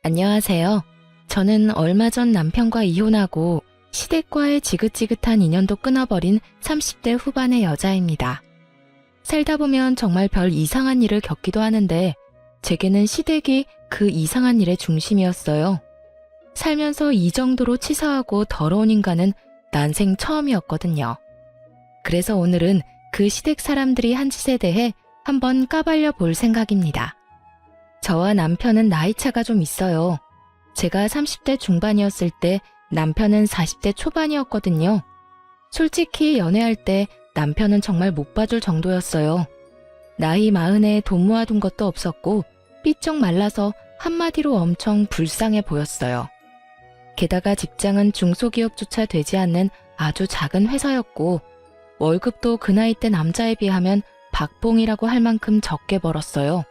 안녕하세요. 저는 얼마 전 남편과 이혼하고 시댁과의 지긋지긋한 인연도 끊어버린 30대 후반의 여자입니다. 살다 보면 정말 별 이상한 일을 겪기도 하는데 제게는 시댁이 그 이상한 일의 중심이었어요. 살면서 이 정도로 치사하고 더러운 인간은 난생 처음이었거든요. 그래서 오늘은 그 시댁 사람들이 한 짓에 대해 한번 까발려 볼 생각입니다. 저와 남편은 나이차가 좀 있어요. 제가 30대 중반이었을 때 남편은 40대 초반이었거든요. 솔직히 연애할 때 남편은 정말 못 봐줄 정도였어요. 나이 40에 돈 모아둔 것도 없었고 삐쩍 말라서 한마디로 엄청 불쌍해 보였어요. 게다가 직장은 중소기업조차 되지 않는 아주 작은 회사였고 월급도 그 나이 때 남자에 비하면 박봉이라고 할 만큼 적게 벌었어요.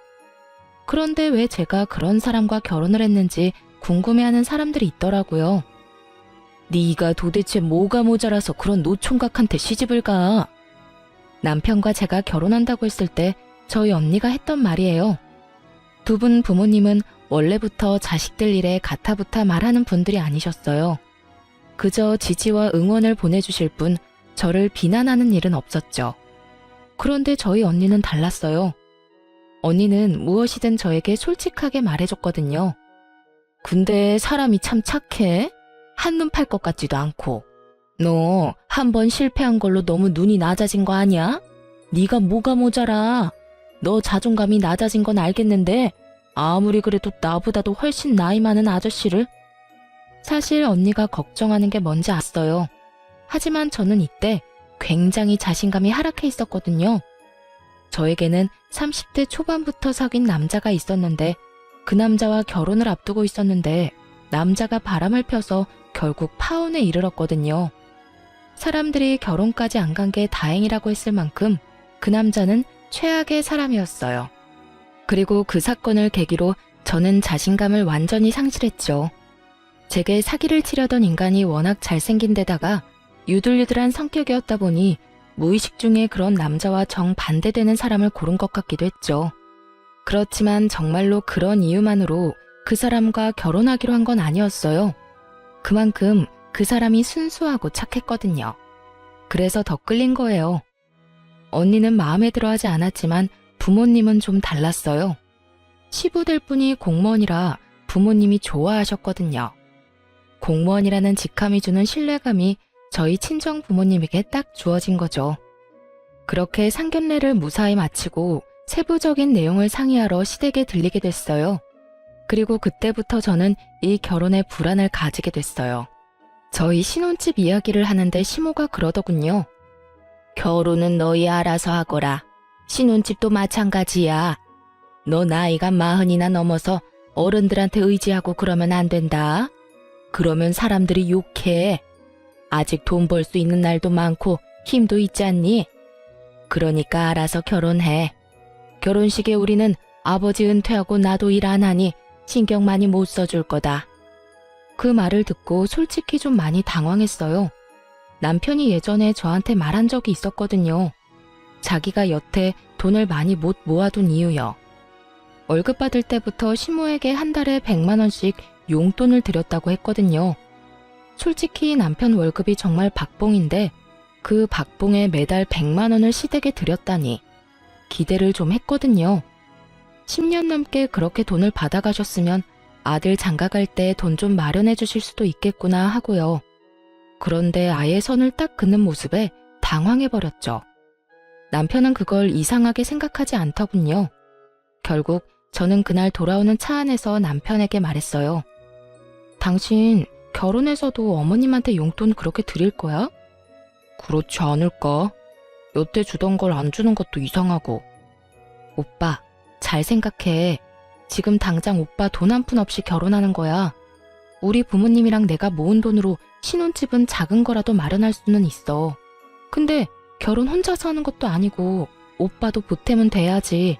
그런데 왜 제가 그런 사람과 결혼을 했는지 궁금해하는 사람들이 있더라고요. 네가 도대체 뭐가 모자라서 그런 노총각한테 시집을 가? 남편과 제가 결혼한다고 했을 때 저희 언니가 했던 말이에요. 두 분 부모님은 원래부터 자식들 일에 가타부타 말하는 분들이 아니셨어요. 그저 지지와 응원을 보내주실 뿐 저를 비난하는 일은 없었죠. 그런데 저희 언니는 달랐어요. 언니는 무엇이든 저에게 솔직하게 말해줬거든요. 근데 사람이 참 착해? 한눈 팔 것 같지도 않고. 너 한 번 실패한 걸로 너무 눈이 낮아진 거 아니야? 네가 뭐가 모자라? 너 자존감이 낮아진 건 알겠는데 아무리 그래도 나보다도 훨씬 나이 많은 아저씨를? 사실 언니가 걱정하는 게 뭔지 알았어요. 하지만 저는 이때 굉장히 자신감이 하락해 있었거든요. 저에게는 30대 초반부터 사귄 남자가 있었는데 그 남자와 결혼을 앞두고 있었는데 남자가 바람을 펴서 결국 파혼에 이르렀거든요. 사람들이 결혼까지 안 간 게 다행이라고 했을 만큼 그 남자는 최악의 사람이었어요. 그리고 그 사건을 계기로 저는 자신감을 완전히 상실했죠. 제게 사기를 치려던 인간이 워낙 잘생긴 데다가 유들유들한 성격이었다 보니 무의식 중에 그런 남자와 정반대되는 사람을 고른 것 같기도 했죠. 그렇지만 정말로 그런 이유만으로 그 사람과 결혼하기로 한 건 아니었어요. 그만큼 그 사람이 순수하고 착했거든요. 그래서 더 끌린 거예요. 언니는 마음에 들어하지 않았지만 부모님은 좀 달랐어요. 시부될 분이 공무원이라 부모님이 좋아하셨거든요. 공무원이라는 직함이 주는 신뢰감이 저희 친정 부모님에게 딱 주어진 거죠. 그렇게 상견례를 무사히 마치고 세부적인 내용을 상의하러 시댁에 들리게 됐어요. 그리고 그때부터 저는 이 결혼에 불안을 가지게 됐어요. 저희 신혼집 이야기를 하는데 시모가 그러더군요. 결혼은 너희 알아서 하거라. 신혼집도 마찬가지야. 너 나이가 40이나 넘어서 어른들한테 의지하고 그러면 안 된다. 그러면 사람들이 욕해. 아직 돈 벌 수 있는 날도 많고 힘도 있지 않니? 그러니까 알아서 결혼해. 결혼식에 우리는 아버지 은퇴하고 나도 일 안 하니 신경 많이 못 써줄 거다. 그 말을 듣고 솔직히 좀 많이 당황했어요. 남편이 예전에 저한테 말한 적이 있었거든요. 자기가 여태 돈을 많이 못 모아둔 이유요. 월급 받을 때부터 시모에게 한 달에 100만 원씩 용돈을 드렸다고 했거든요. 솔직히 남편 월급이 정말 박봉인데 그 박봉에 매달 100만 원을 시댁에 드렸다니 기대를 좀 했거든요. 10년 넘게 그렇게 돈을 받아가셨으면 아들 장가갈 때 돈 좀 마련해 주실 수도 있겠구나 하고요. 그런데 아예 선을 딱 긋는 모습에 당황해버렸죠. 남편은 그걸 이상하게 생각하지 않더군요. 결국 저는 그날 돌아오는 차 안에서 남편에게 말했어요. 당신 결혼해서도 어머님한테 용돈 그렇게 드릴 거야? 그렇지 않을까? 여태 주던 걸 안 주는 것도 이상하고. 오빠, 잘 생각해. 지금 당장 오빠 돈 한 푼 없이 결혼하는 거야. 우리 부모님이랑 내가 모은 돈으로 신혼집은 작은 거라도 마련할 수는 있어. 근데 결혼 혼자서 하는 것도 아니고 오빠도 보탬은 돼야지.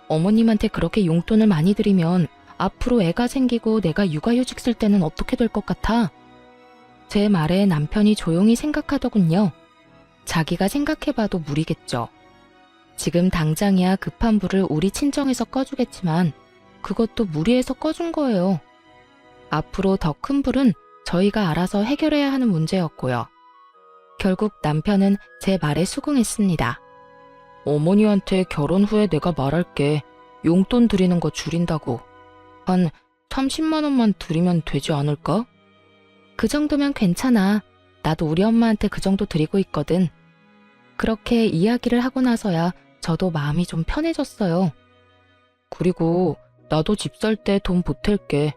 어머님한테 그렇게 용돈을 많이 드리면 앞으로 애가 생기고 내가 육아휴직 쓸 때는 어떻게 될 것 같아? 제 말에 남편이 조용히 생각하더군요. 자기가 생각해봐도 무리겠죠. 지금 당장이야 급한 불을 우리 친정에서 꺼주겠지만 그것도 무리해서 꺼준 거예요. 앞으로 더 큰 불은 저희가 알아서 해결해야 하는 문제였고요. 결국 남편은 제 말에 수긍했습니다. 어머니한테 결혼 후에 내가 말할게. 용돈 드리는 거 줄인다고. 한 30만 원만 드리면 되지 않을까? 그 정도면 괜찮아. 나도 우리 엄마한테 그 정도 드리고 있거든. 그렇게 이야기를 하고 나서야 저도 마음이 좀 편해졌어요. 그리고 나도 집 살 때 돈 보탤게.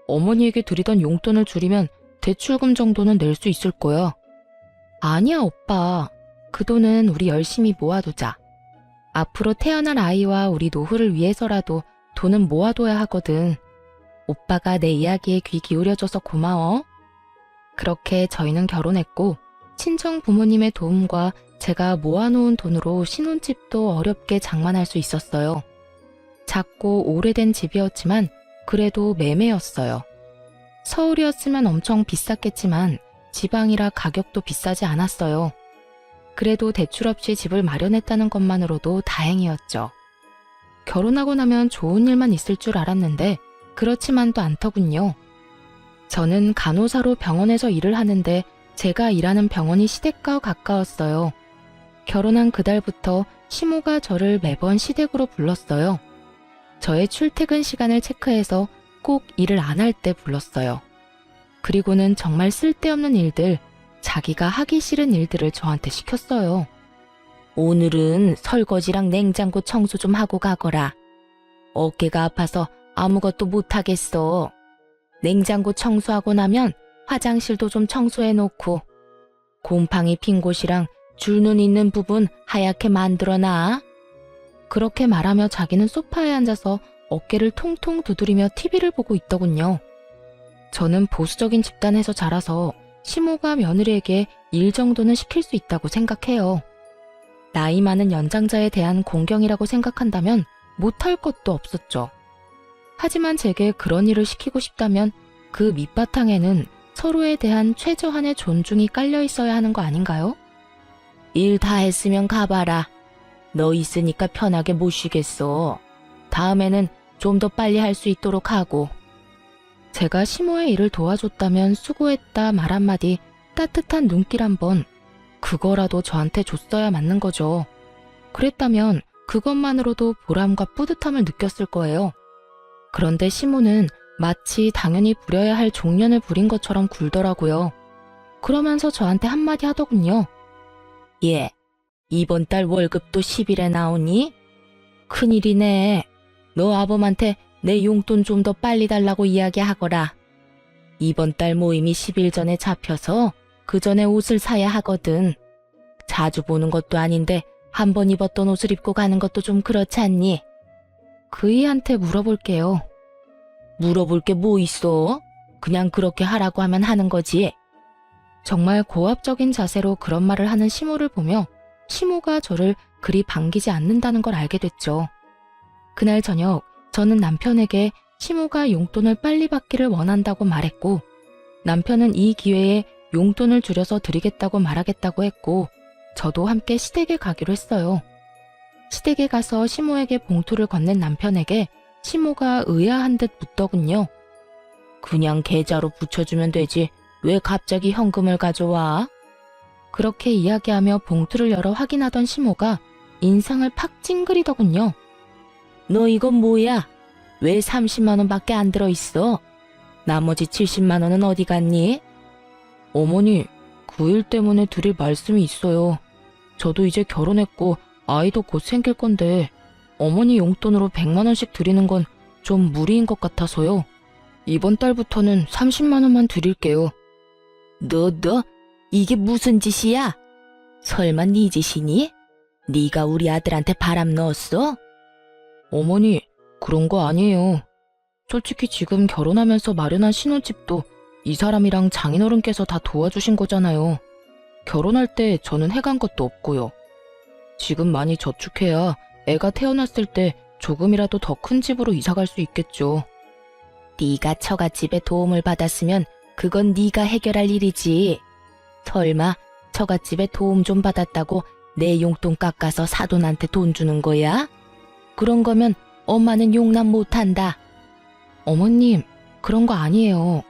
어머니에게 드리던 용돈을 줄이면 대출금 정도는 낼 수 있을 거야. 아니야, 오빠. 그 돈은 우리 열심히 모아두자. 앞으로 태어날 아이와 우리 노후를 위해서라도 돈은 모아둬야 하거든. 오빠가 내 이야기에 귀 기울여줘서 고마워. 그렇게 저희는 결혼했고 친정 부모님의 도움과 제가 모아놓은 돈으로 신혼집도 어렵게 장만할 수 있었어요. 작고 오래된 집이었지만 그래도 매매였어요. 서울이었으면 엄청 비쌌겠지만 지방이라 가격도 비싸지 않았어요. 그래도 대출 없이 집을 마련했다는 것만으로도 다행이었죠. 결혼하고 나면 좋은 일만 있을 줄 알았는데 그렇지만도 않더군요. 저는 간호사로 병원에서 일을 하는데 제가 일하는 병원이 시댁과 가까웠어요. 결혼한 그달부터 시모가 저를 매번 시댁으로 불렀어요. 저의 출퇴근 시간을 체크해서 꼭 일을 안 할 때 불렀어요. 그리고는 정말 쓸데없는 일들, 자기가 하기 싫은 일들을 저한테 시켰어요. 오늘은 설거지랑 냉장고 청소 좀 하고 가거라. 어깨가 아파서 아무것도 못하겠어. 냉장고 청소하고 나면 화장실도 좀 청소해 놓고 곰팡이 핀 곳이랑 줄눈 있는 부분 하얗게 만들어놔. 그렇게 말하며 자기는 소파에 앉아서 어깨를 통통 두드리며 TV를 보고 있더군요. 저는 보수적인 집단에서 자라서 시모가 며느리에게 일 정도는 시킬 수 있다고 생각해요. 나이 많은 연장자에 대한 공경이라고 생각한다면 못할 것도 없었죠. 하지만 제게 그런 일을 시키고 싶다면 그 밑바탕에는 서로에 대한 최저한의 존중이 깔려 있어야 하는 거 아닌가요? 일 다 했으면 가봐라. 너 있으니까 편하게 못 쉬겠어. 다음에는 좀 더 빨리 할 수 있도록 하고. 제가 시모의 일을 도와줬다면 수고했다 말 한마디, 따뜻한 눈길 한번, 그거라도 저한테 줬어야 맞는 거죠. 그랬다면 그것만으로도 보람과 뿌듯함을 느꼈을 거예요. 그런데 시모는 마치 당연히 부려야 할 종년을 부린 것처럼 굴더라고요. 그러면서 저한테 한마디 하더군요. 예, 이번 달 월급도 10일에 나오니? 큰일이네. 너 아범한테 내 용돈 좀 더 빨리 달라고 이야기하거라. 이번 달 모임이 10일 전에 잡혀서 그 전에 옷을 사야 하거든. 자주 보는 것도 아닌데 한 번 입었던 옷을 입고 가는 것도 좀 그렇지 않니? 그이한테 물어볼게요. 물어볼 게 뭐 있어? 그냥 그렇게 하라고 하면 하는 거지. 정말 고압적인 자세로 그런 말을 하는 시모를 보며 시모가 저를 그리 반기지 않는다는 걸 알게 됐죠. 그날 저녁 저는 남편에게 시모가 용돈을 빨리 받기를 원한다고 말했고 남편은 이 기회에 용돈을 줄여서 드리겠다고 말하겠다고 했고 저도 함께 시댁에 가기로 했어요. 시댁에 가서 시모에게 봉투를 건넨 남편에게 시모가 의아한 듯 묻더군요. 그냥 계좌로 붙여주면 되지 왜 갑자기 현금을 가져와? 그렇게 이야기하며 봉투를 열어 확인하던 시모가 인상을 팍 찡그리더군요. 너 이건 뭐야? 왜 30만 원밖에 안 들어있어? 나머지 70만 원은 어디 갔니? 어머니, 그 일 때문에 드릴 말씀이 있어요. 저도 이제 결혼했고 아이도 곧 생길 건데 어머니 용돈으로 100만 원씩 드리는 건 좀 무리인 것 같아서요. 이번 달부터는 30만 원만 드릴게요. 너 이게 무슨 짓이야? 설마 네 짓이니? 네가 우리 아들한테 바람 넣었어? 어머니, 그런 거 아니에요. 솔직히 지금 결혼하면서 마련한 신혼집도 이 사람이랑 장인어른께서 다 도와주신 거잖아요. 결혼할 때 저는 해간 것도 없고요. 지금 많이 저축해야 애가 태어났을 때 조금이라도 더 큰 집으로 이사갈 수 있겠죠. 네가 처갓집에 도움을 받았으면 그건 네가 해결할 일이지. 설마 처갓집에 도움 좀 받았다고 내 용돈 깎아서 사돈한테 돈 주는 거야? 그런 거면 엄마는 용납 못한다. 어머님, 그런 거 아니에요.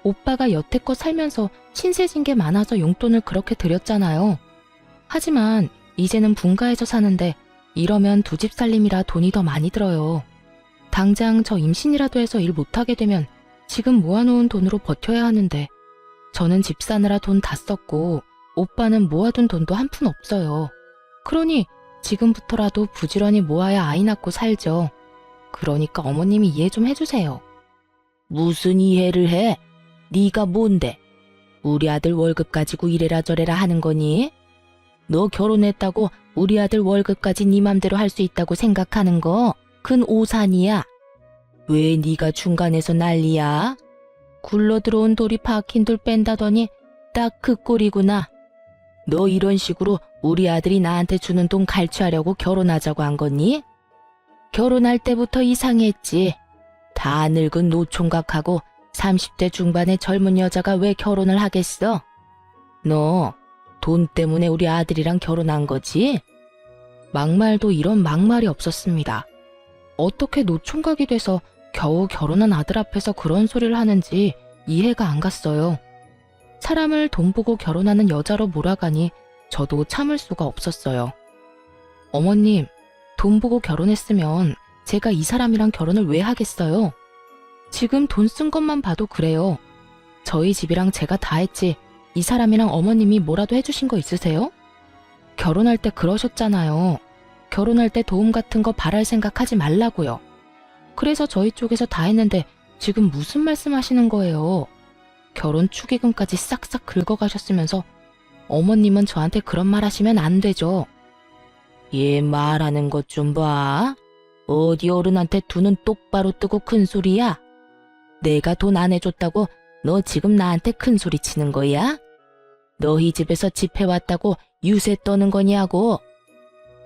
오빠가 여태껏 살면서 신세진 게 많아서 용돈을 그렇게 드렸잖아요. 하지만 이제는 분가해서 사는데 이러면 두 집 살림이라 돈이 더 많이 들어요. 당장 저 임신이라도 해서 일 못하게 되면 지금 모아놓은 돈으로 버텨야 하는데 저는 집 사느라 돈 다 썼고 오빠는 모아둔 돈도 한 푼 없어요. 그러니 지금부터라도 부지런히 모아야 아이 낳고 살죠. 그러니까 어머님이 이해 좀 해주세요. 무슨 이해를 해? 네가 뭔데? 우리 아들 월급 가지고 이래라 저래라 하는 거니? 너 결혼했다고 우리 아들 월급까지 네 맘대로 할 수 있다고 생각하는 거 그건 오산이야. 왜 네가 중간에서 난리야? 굴러 들어온 돌이 박힌 돌 뺀다더니 딱 그 꼴이구나. 너 이런 식으로 우리 아들이 나한테 주는 돈 갈취하려고 결혼하자고 한 거니? 결혼할 때부터 이상했지. 다 늙은 노총각하고 30대 중반의 젊은 여자가 왜 결혼을 하겠어? 너 돈 때문에 우리 아들이랑 결혼한 거지? 막말도 이런 막말이 없었습니다. 어떻게 노총각이 돼서 겨우 결혼한 아들 앞에서 그런 소리를 하는지 이해가 안 갔어요. 사람을 돈 보고 결혼하는 여자로 몰아가니 저도 참을 수가 없었어요. 어머님, 돈 보고 결혼했으면 제가 이 사람이랑 결혼을 왜 하겠어요? 지금 돈 쓴 것만 봐도 그래요. 저희 집이랑 제가 다 했지 이 사람이랑 어머님이 뭐라도 해주신 거 있으세요? 결혼할 때 그러셨잖아요. 결혼할 때 도움 같은 거 바랄 생각하지 말라고요. 그래서 저희 쪽에서 다 했는데 지금 무슨 말씀하시는 거예요? 결혼 축의금까지 싹싹 긁어가셨으면서 어머님은 저한테 그런 말 하시면 안 되죠. 얘 말하는 것 좀 봐. 어디 어른한테 두 눈 똑바로 뜨고 큰 소리야? 내가 돈 안 해줬다고 너 지금 나한테 큰 소리 치는 거야? 너희 집에서 집해왔다고 유세 떠는 거냐고?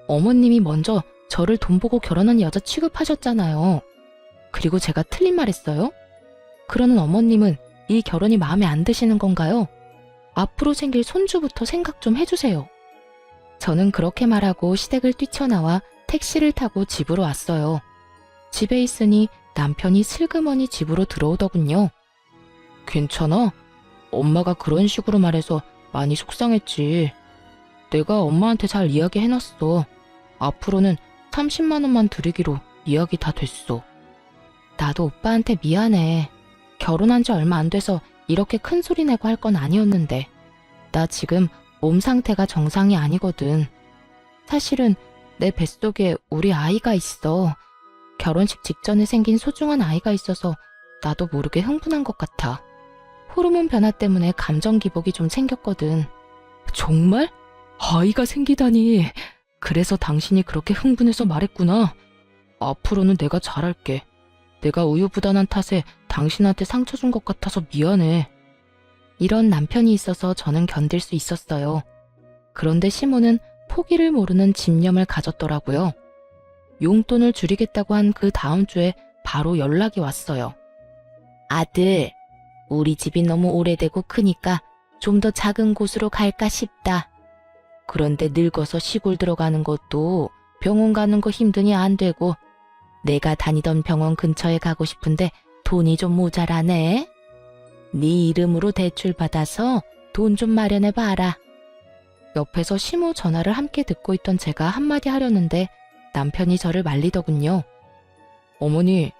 어머님이 먼저 저를 돈 보고 결혼한 여자 취급하셨잖아요. 그리고 제가 틀린 말 했어요? 그러는 어머님은 이 결혼이 마음에 안 드시는 건가요? 앞으로 생길 손주부터 생각 좀 해주세요. 저는 그렇게 말하고 시댁을 뛰쳐나와 택시를 타고 집으로 왔어요. 집에 있으니 남편이 슬그머니 집으로 들어오더군요. 괜찮아? 엄마가 그런 식으로 말해서 많이 속상했지. 내가 엄마한테 잘 이야기해놨어. 앞으로는 30만 원만 드리기로 이야기 다 됐어. 나도 오빠한테 미안해. 결혼한 지 얼마 안 돼서 이렇게 큰 소리 내고 할 건 아니었는데. 나 지금 몸 상태가 정상이 아니거든. 사실은 내 뱃속에 우리 아이가 있어. 결혼식 직전에 생긴 소중한 아이가 있어서 나도 모르게 흥분한 것 같아. 호르몬 변화 때문에 감정 기복이 좀 생겼거든. 정말? 아이가 생기다니. 그래서 당신이 그렇게 흥분해서 말했구나. 앞으로는 내가 잘할게. 내가 우유부단한 탓에 당신한테 상처 준 것 같아서 미안해. 이런 남편이 있어서 저는 견딜 수 있었어요. 그런데 시모는 포기를 모르는 집념을 가졌더라고요. 용돈을 줄이겠다고 한 그 다음 주에 바로 연락이 왔어요. 아들, 우리 집이 너무 오래되고 크니까 좀 더 작은 곳으로 갈까 싶다. 그런데 늙어서 시골 들어가는 것도 병원 가는 거 힘드니 안 되고 내가 다니던 병원 근처에 가고 싶은데 돈이 좀 모자라네. 네 이름으로 대출 받아서 돈 좀 마련해 봐라. 옆에서 시모 전화를 함께 듣고 있던 제가 한마디 하려는데 남편이 저를 말리더군요. 어머니,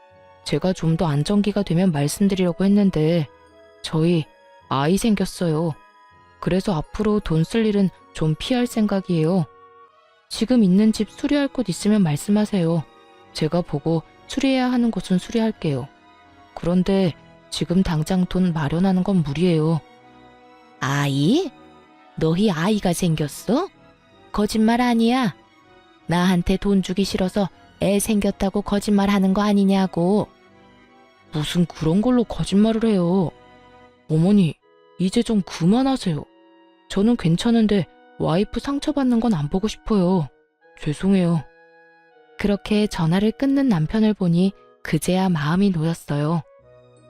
제가 좀 더 안정기가 되면 말씀드리려고 했는데 저희 아이 생겼어요. 그래서 앞으로 돈 쓸 일은 좀 피할 생각이에요. 지금 있는 집 수리할 곳 있으면 말씀하세요. 제가 보고 수리해야 하는 곳은 수리할게요. 그런데 지금 당장 돈 마련하는 건 무리예요. 아이? 너희 아이가 생겼어? 거짓말 아니야. 나한테 돈 주기 싫어서 애 생겼다고 거짓말하는 거 아니냐고. 무슨 그런 걸로 거짓말을 해요. 어머니, 이제 좀 그만하세요. 저는 괜찮은데 와이프 상처받는 건 안 보고 싶어요. 죄송해요. 그렇게 전화를 끊는 남편을 보니 그제야 마음이 놓였어요.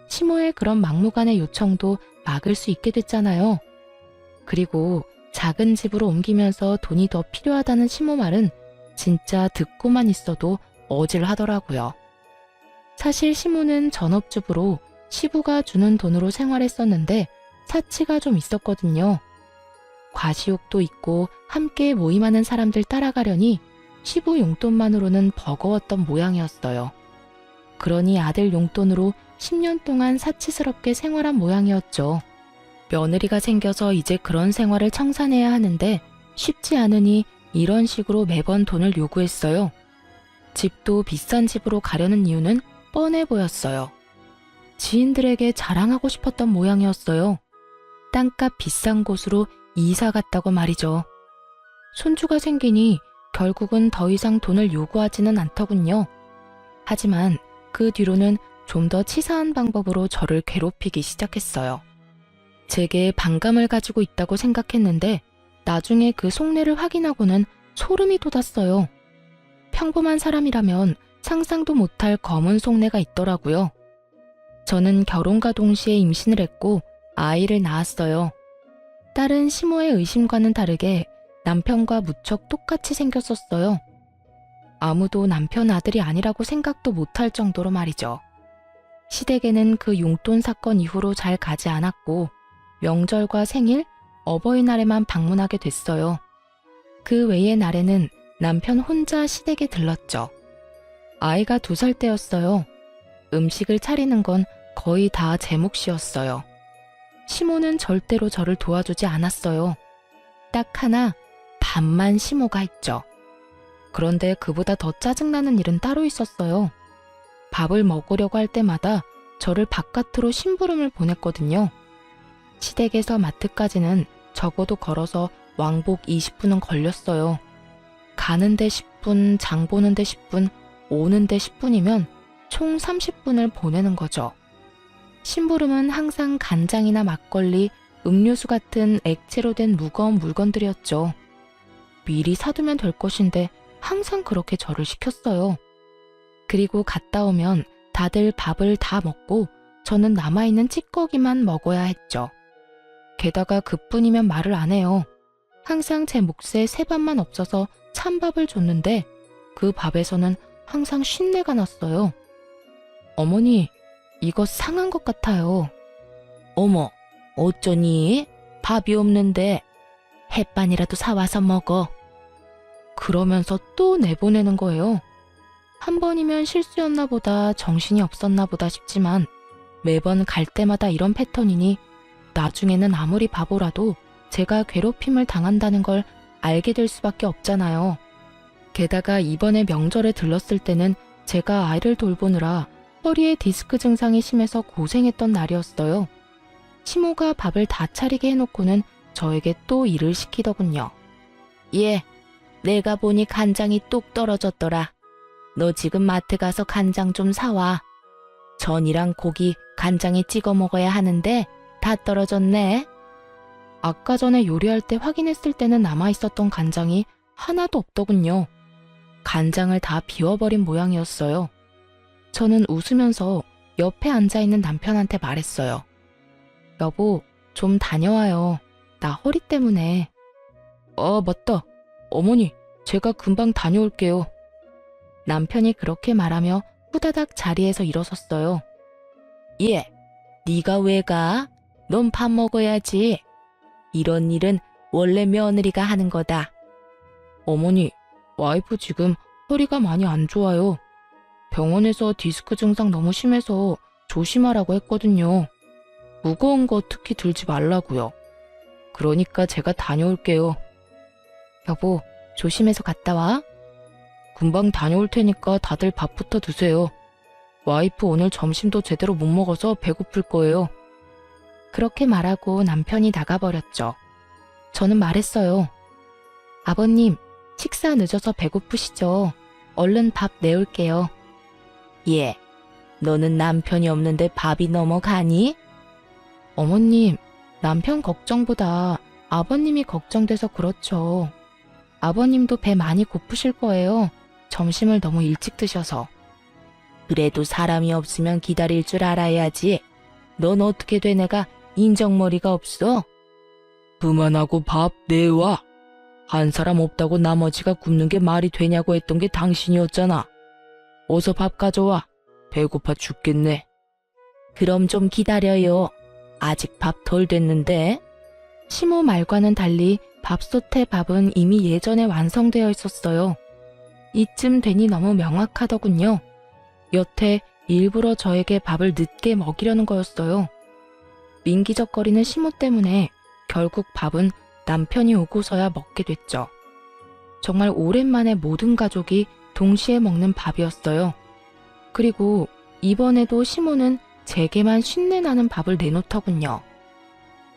시모의 그런 막무가내 요청도 막을 수 있게 됐잖아요. 그리고 작은 집으로 옮기면서 돈이 더 필요하다는 시모 말은 진짜 듣고만 있어도 어질하더라고요. 사실 시모는 전업주부로 시부가 주는 돈으로 생활했었는데 사치가 좀 있었거든요. 과시욕도 있고 함께 모임하는 사람들 따라가려니 시부 용돈만으로는 버거웠던 모양이었어요. 그러니 아들 용돈으로 10년 동안 사치스럽게 생활한 모양이었죠. 며느리가 생겨서 이제 그런 생활을 청산해야 하는데 쉽지 않으니 이런 식으로 매번 돈을 요구했어요. 집도 비싼 집으로 가려는 이유는 뻔해 보였어요. 지인들에게 자랑하고 싶었던 모양이었어요. 땅값 비싼 곳으로 이사 갔다고 말이죠. 손주가 생기니 결국은 더 이상 돈을 요구하지는 않더군요. 하지만 그 뒤로는 좀 더 치사한 방법으로 저를 괴롭히기 시작했어요. 제게 반감을 가지고 있다고 생각했는데 나중에 그 속내를 확인하고는 소름이 돋았어요. 평범한 사람이라면 상상도 못할 검은 속내가 있더라고요. 저는 결혼과 동시에 임신을 했고 아이를 낳았어요. 딸은 시모의 의심과는 다르게 남편과 무척 똑같이 생겼었어요. 아무도 남편 아들이 아니라고 생각도 못할 정도로 말이죠. 시댁에는 그 용돈 사건 이후로 잘 가지 않았고 명절과 생일, 어버이날에만 방문하게 됐어요. 그 외의 날에는 남편 혼자 시댁에 들렀죠. 아이가 2살 때였어요. 음식을 차리는 건 거의 다 제 몫이었어요. 시모는 절대로 저를 도와주지 않았어요. 딱 하나, 밥만 시모가 했죠. 그런데 그보다 더 짜증나는 일은 따로 있었어요. 밥을 먹으려고 할 때마다 저를 바깥으로 심부름을 보냈거든요. 시댁에서 마트까지는 적어도 걸어서 왕복 20분은 걸렸어요. 가는데 10분, 장 보는데 10분, 오는데 10분이면 총 30분을 보내는 거죠. 심부름은 항상 간장이나 막걸리, 음료수 같은 액체로 된 무거운 물건들이었죠. 미리 사두면 될 것인데 항상 그렇게 저를 시켰어요. 그리고 갔다 오면 다들 밥을 다 먹고 저는 남아있는 찌꺼기만 먹어야 했죠. 게다가 그뿐이면 말을 안 해요. 항상 제 몫에 새밥만 없어서 찬밥을 줬는데 그 밥에서는 항상 쉰내가 났어요. 어머니, 이거 상한 것 같아요. 어머, 어쩌니? 밥이 없는데 햇반이라도 사와서 먹어. 그러면서 또 내보내는 거예요. 한 번이면 실수였나 보다, 정신이 없었나 보다 싶지만 매번 갈 때마다 이런 패턴이니 나중에는 아무리 바보라도 제가 괴롭힘을 당한다는 걸 알게 될 수밖에 없잖아요. 게다가 이번에 명절에 들렀을 때는 제가 아이를 돌보느라 허리에 디스크 증상이 심해서 고생했던 날이었어요. 시모가 밥을 다 차리게 해놓고는 저에게 또 일을 시키더군요. 예, 내가 보니 간장이 뚝 떨어졌더라. 너 지금 마트 가서 간장 좀 사와. 전이랑 고기 간장에 찍어 먹어야 하는데 다 떨어졌네. 아까 전에 요리할 때 확인했을 때는 남아있었던 간장이 하나도 없더군요. 간장을 다 비워버린 모양이었어요. 저는 웃으면서 옆에 앉아있는 남편한테 말했어요. 여보, 좀 다녀와요. 나 허리 때문에. 맞다. 어머니, 제가 금방 다녀올게요. 남편이 그렇게 말하며 후다닥 자리에서 일어섰어요. 예, 네가 왜 가? 넌 밥 먹어야지. 이런 일은 원래 며느리가 하는 거다. 어머니, 와이프 지금 허리가 많이 안 좋아요. 병원에서 디스크 증상 너무 심해서 조심하라고 했거든요. 무거운 거 특히 들지 말라고요. 그러니까 제가 다녀올게요. 여보, 조심해서 갔다 와. 금방 다녀올 테니까 다들 밥부터 드세요. 와이프 오늘 점심도 제대로 못 먹어서 배고플 거예요. 그렇게 말하고 남편이 나가버렸죠. 저는 말했어요. 아버님, 식사 늦어서 배고프시죠? 얼른 밥 내올게요. 예, 너는 남편이 없는데 밥이 넘어가니? 어머님, 남편 걱정보다 아버님이 걱정돼서 그렇죠. 아버님도 배 많이 고프실 거예요. 점심을 너무 일찍 드셔서. 그래도 사람이 없으면 기다릴 줄 알아야지. 넌 어떻게 돼 내가 인정머리가 없어? 그만하고 밥 내와. 한 사람 없다고 나머지가 굶는 게 말이 되냐고 했던 게 당신이었잖아. 어서 밥 가져와. 배고파 죽겠네. 그럼 좀 기다려요. 아직 밥 덜 됐는데. 시모 말과는 달리 밥솥의 밥은 이미 예전에 완성되어 있었어요. 이쯤 되니 너무 명확하더군요. 여태 일부러 저에게 밥을 늦게 먹이려는 거였어요. 민기적거리는 시모 때문에 결국 밥은 남편이 오고서야 먹게 됐죠. 정말 오랜만에 모든 가족이 동시에 먹는 밥이었어요. 그리고 이번에도 시모는 제게만 쉰내 나는 밥을 내놓더군요.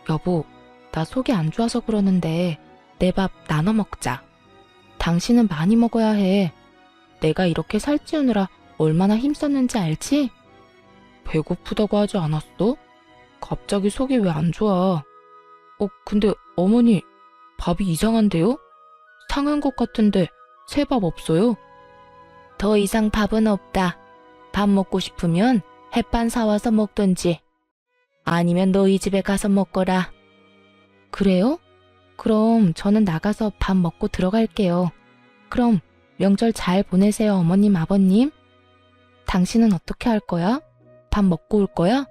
여보, 나 속이 안 좋아서 그러는데 내 밥 나눠 먹자. 당신은 많이 먹어야 해. 내가 이렇게 살찌우느라 얼마나 힘썼는지 알지? 배고프다고 하지 않았어? 갑자기 속이 왜 안 좋아? 근데 어머니, 밥이 이상한데요? 상한 것 같은데 새 밥 없어요? 더 이상 밥은 없다. 밥 먹고 싶으면 햇반 사와서 먹던지. 아니면 너희 집에 가서 먹거라. 그래요? 그럼 저는 나가서 밥 먹고 들어갈게요. 그럼 명절 잘 보내세요, 어머님, 아버님. 당신은 어떻게 할 거야? 밥 먹고 올 거야?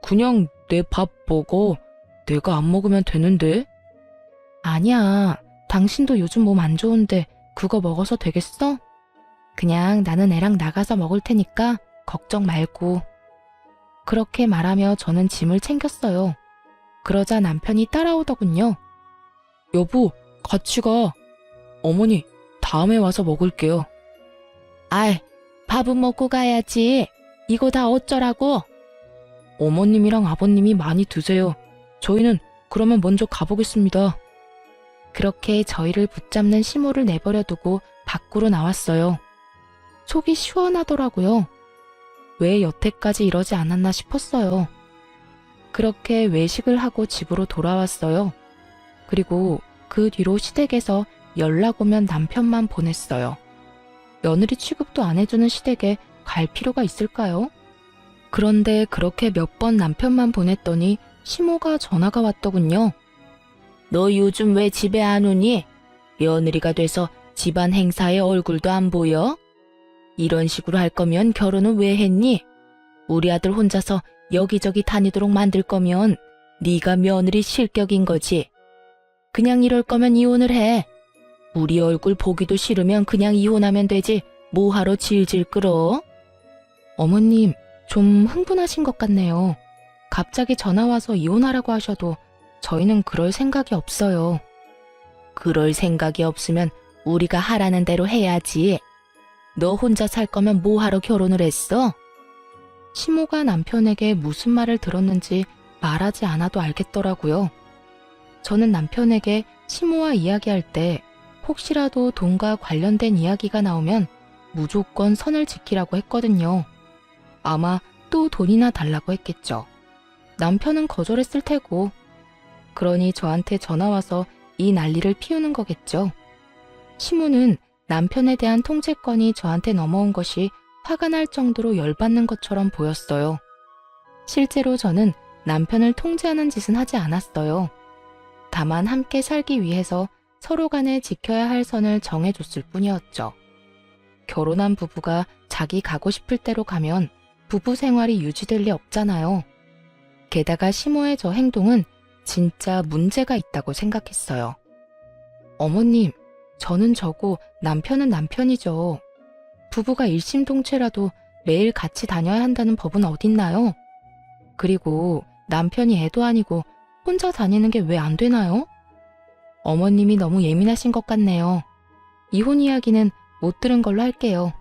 그냥 내 밥 먹어. 내가 안 먹으면 되는데. 아니야. 당신도 요즘 몸 안 좋은데 그거 먹어서 되겠어? 그냥 나는 애랑 나가서 먹을 테니까 걱정 말고. 그렇게 말하며 저는 짐을 챙겼어요. 그러자 남편이 따라오더군요. 여보, 같이 가. 어머니, 다음에 와서 먹을게요. 아이, 밥은 먹고 가야지. 이거 다 어쩌라고? 어머님이랑 아버님이 많이 드세요. 저희는 그러면 먼저 가보겠습니다. 그렇게 저희를 붙잡는 시모를 내버려 두고 밖으로 나왔어요. 속이 시원하더라고요. 왜 여태까지 이러지 않았나 싶었어요. 그렇게 외식을 하고 집으로 돌아왔어요. 그리고 그 뒤로 시댁에서 연락 오면 남편만 보냈어요. 며느리 취급도 안 해주는 시댁에 갈 필요가 있을까요? 그런데 그렇게 몇 번 남편만 보냈더니 시모가 전화가 왔더군요. 너 요즘 왜 집에 안 오니? 며느리가 돼서 집안 행사에 얼굴도 안 보여? 이런 식으로 할 거면 결혼은 왜 했니? 우리 아들 혼자서 여기저기 다니도록 만들 거면 네가 며느리 실격인 거지. 그냥 이럴 거면 이혼을 해. 우리 얼굴 보기도 싫으면 그냥 이혼하면 되지. 뭐하러 질질 끌어? 어머님, 좀 흥분하신 것 같네요. 갑자기 전화 와서 이혼하라고 하셔도 저희는 그럴 생각이 없어요. 그럴 생각이 없으면 우리가 하라는 대로 해야지. 너 혼자 살 거면 뭐하러 결혼을 했어? 시모가 남편에게 무슨 말을 들었는지 말하지 않아도 알겠더라고요. 저는 남편에게 시모와 이야기할 때 혹시라도 돈과 관련된 이야기가 나오면 무조건 선을 지키라고 했거든요. 아마 또 돈이나 달라고 했겠죠. 남편은 거절했을 테고. 그러니 저한테 전화와서 이 난리를 피우는 거겠죠. 시모는 남편에 대한 통제권이 저한테 넘어온 것이 화가 날 정도로 열받는 것처럼 보였어요. 실제로 저는 남편을 통제하는 짓은 하지 않았어요. 다만 함께 살기 위해서 서로 간에 지켜야 할 선을 정해줬을 뿐이었죠. 결혼한 부부가 자기 가고 싶을 대로 가면 부부 생활이 유지될 리 없잖아요. 게다가 시모의 저 행동은 진짜 문제가 있다고 생각했어요. 어머님, 저는 저고 남편은 남편이죠. 부부가 일심동체라도 매일 같이 다녀야 한다는 법은 어딨나요? 그리고 남편이 애도 아니고 혼자 다니는 게 왜 안 되나요? 어머님이 너무 예민하신 것 같네요. 이혼 이야기는 못 들은 걸로 할게요.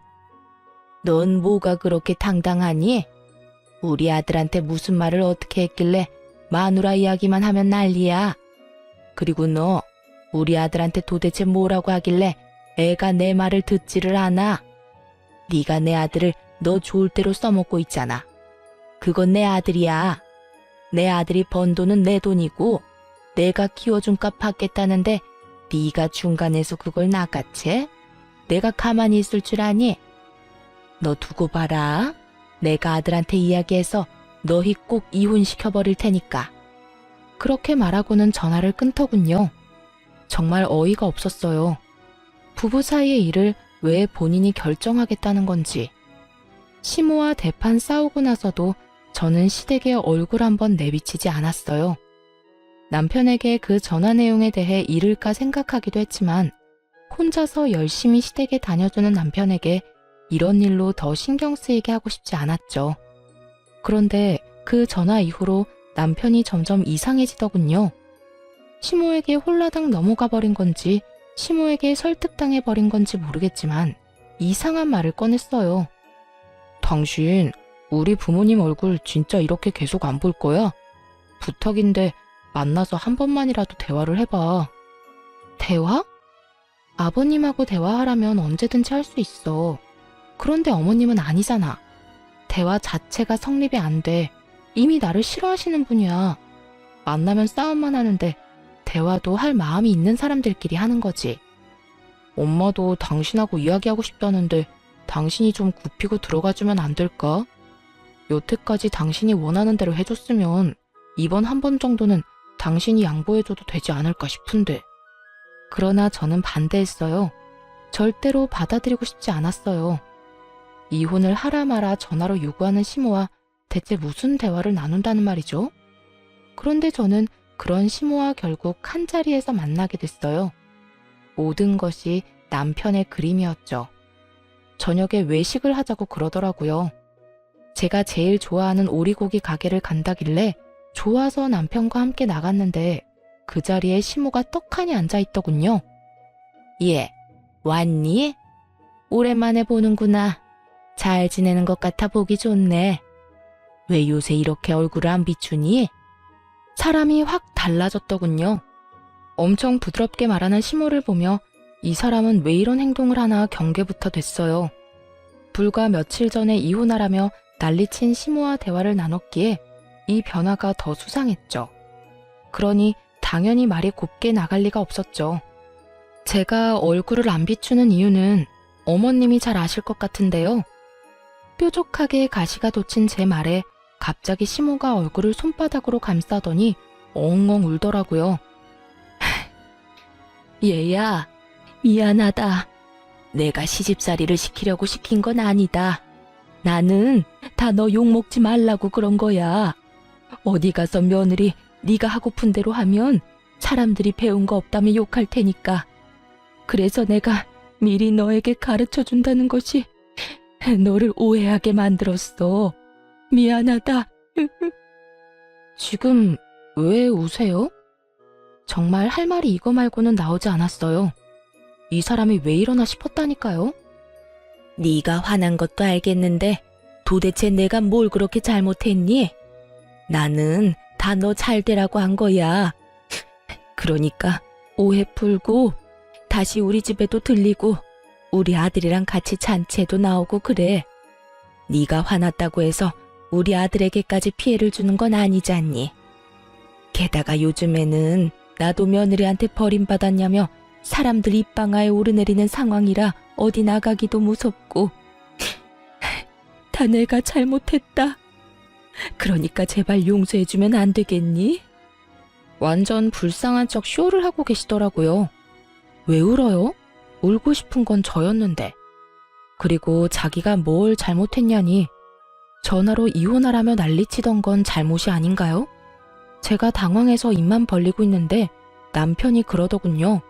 넌 뭐가 그렇게 당당하니? 우리 아들한테 무슨 말을 어떻게 했길래 마누라 이야기만 하면 난리야. 그리고 너 우리 아들한테 도대체 뭐라고 하길래 애가 내 말을 듣지를 않아. 네가 내 아들을 너 좋을 대로 써먹고 있잖아. 그건 내 아들이야. 내 아들이 번 돈은 내 돈이고 내가 키워준 값 받겠다는데 네가 중간에서 그걸 낚아채? 내가 가만히 있을 줄 아니? 너 두고 봐라. 내가 아들한테 이야기해서 너희 꼭 이혼시켜버릴 테니까. 그렇게 말하고는 전화를 끊더군요. 정말 어이가 없었어요. 부부 사이의 일을 왜 본인이 결정하겠다는 건지. 시모와 대판 싸우고 나서도 저는 시댁에 얼굴 한번 내비치지 않았어요. 남편에게 그 전화 내용에 대해 잃을까 생각하기도 했지만 혼자서 열심히 시댁에 다녀주는 남편에게 이런 일로 더 신경 쓰이게 하고 싶지 않았죠. 그런데 그 전화 이후로 남편이 점점 이상해지더군요. 시모에게 홀라당 넘어가 버린 건지 시모에게 설득당해 버린 건지 모르겠지만 이상한 말을 꺼냈어요. 당신, 우리 부모님 얼굴 진짜 이렇게 계속 안 볼 거야? 부탁인데 만나서 한 번만이라도 대화를 해봐. 대화? 아버님하고 대화하라면 언제든지 할 수 있어. 그런데 어머님은 아니잖아. 대화 자체가 성립이 안 돼. 이미 나를 싫어하시는 분이야. 만나면 싸움만 하는데 대화도 할 마음이 있는 사람들끼리 하는 거지. 엄마도 당신하고 이야기하고 싶다는데 당신이 좀 굽히고 들어가주면 안 될까? 여태까지 당신이 원하는 대로 해줬으면 이번 한 번 정도는 당신이 양보해줘도 되지 않을까 싶은데. 그러나 저는 반대했어요. 절대로 받아들이고 싶지 않았어요. 이혼을 하라 마라 전화로 요구하는 시모와 대체 무슨 대화를 나눈다는 말이죠? 그런데 저는 그런 시모와 결국 한 자리에서 만나게 됐어요. 모든 것이 남편의 그림이었죠. 저녁에 외식을 하자고 그러더라고요. 제가 제일 좋아하는 오리고기 가게를 간다길래 좋아서 남편과 함께 나갔는데 그 자리에 시모가 떡하니 앉아있더군요. 예, 왔니? 오랜만에 보는구나. 잘 지내는 것 같아 보기 좋네. 왜 요새 이렇게 얼굴을 안 비추니? 사람이 확 달라졌더군요. 엄청 부드럽게 말하는 시모를 보며 이 사람은 왜 이런 행동을 하나 경계부터 됐어요. 불과 며칠 전에 이혼하라며 난리친 시모와 대화를 나눴기에 이 변화가 더 수상했죠. 그러니 당연히 말이 곱게 나갈 리가 없었죠. 제가 얼굴을 안 비추는 이유는 어머님이 잘 아실 것 같은데요. 뾰족하게 가시가 돋친 제 말에 갑자기 시모가 얼굴을 손바닥으로 감싸더니 엉엉 울더라고요. 얘야, 미안하다. 내가 시집살이를 시키려고 시킨 건 아니다. 나는 다 너 욕먹지 말라고 그런 거야. 어디 가서 며느리 네가 하고픈 대로 하면 사람들이 배운 거 없다면 욕할 테니까. 그래서 내가 미리 너에게 가르쳐준다는 것이 너를 오해하게 만들었어. 미안하다. 지금 왜 우세요? 정말 할 말이 이거 말고는 나오지 않았어요. 이 사람이 왜 이러나 싶었다니까요. 네가 화난 것도 알겠는데 도대체 내가 뭘 그렇게 잘못했니? 나는 다 너 잘되라고 한 거야. 그러니까 오해 풀고 다시 우리 집에도 들리고 우리 아들이랑 같이 잔치에도 나오고 그래. 네가 화났다고 해서 우리 아들에게까지 피해를 주는 건 아니잖니. 게다가 요즘에는 나도 며느리한테 버림받았냐며 사람들 입방아에 오르내리는 상황이라 어디 나가기도 무섭고. 다 내가 잘못했다. 그러니까 제발 용서해주면 안 되겠니? 완전 불쌍한 척 쇼를 하고 계시더라고요. 왜 울어요? 울고 싶은 건 저였는데. 그리고 자기가 뭘 잘못했냐니 전화로 이혼하라며 난리치던 건 잘못이 아닌가요? 제가 당황해서 입만 벌리고 있는데 남편이 그러더군요.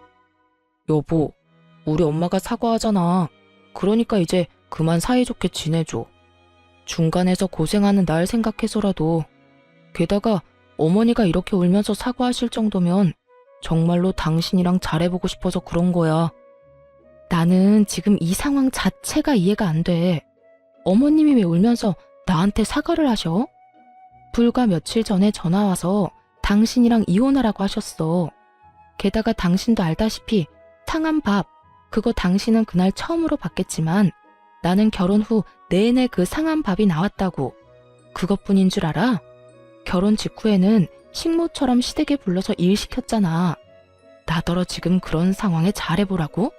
여보, 우리 엄마가 사과하잖아. 그러니까 이제 그만 사이좋게 지내줘. 중간에서 고생하는 날 생각해서라도. 게다가 어머니가 이렇게 울면서 사과하실 정도면 정말로 당신이랑 잘해보고 싶어서 그런 거야. 나는 지금 이 상황 자체가 이해가 안 돼. 어머님이 왜 울면서 나한테 사과를 하셔? 불과 며칠 전에 전화 와서 당신이랑 이혼하라고 하셨어. 게다가 당신도 알다시피 상한 밥, 그거 당신은 그날 처음으로 받겠지만 나는 결혼 후 내내 그 상한 밥이 나왔다고. 그것뿐인 줄 알아? 결혼 직후에는 식모처럼 시댁에 불러서 일 시켰잖아. 나더러 지금 그런 상황에 잘해보라고?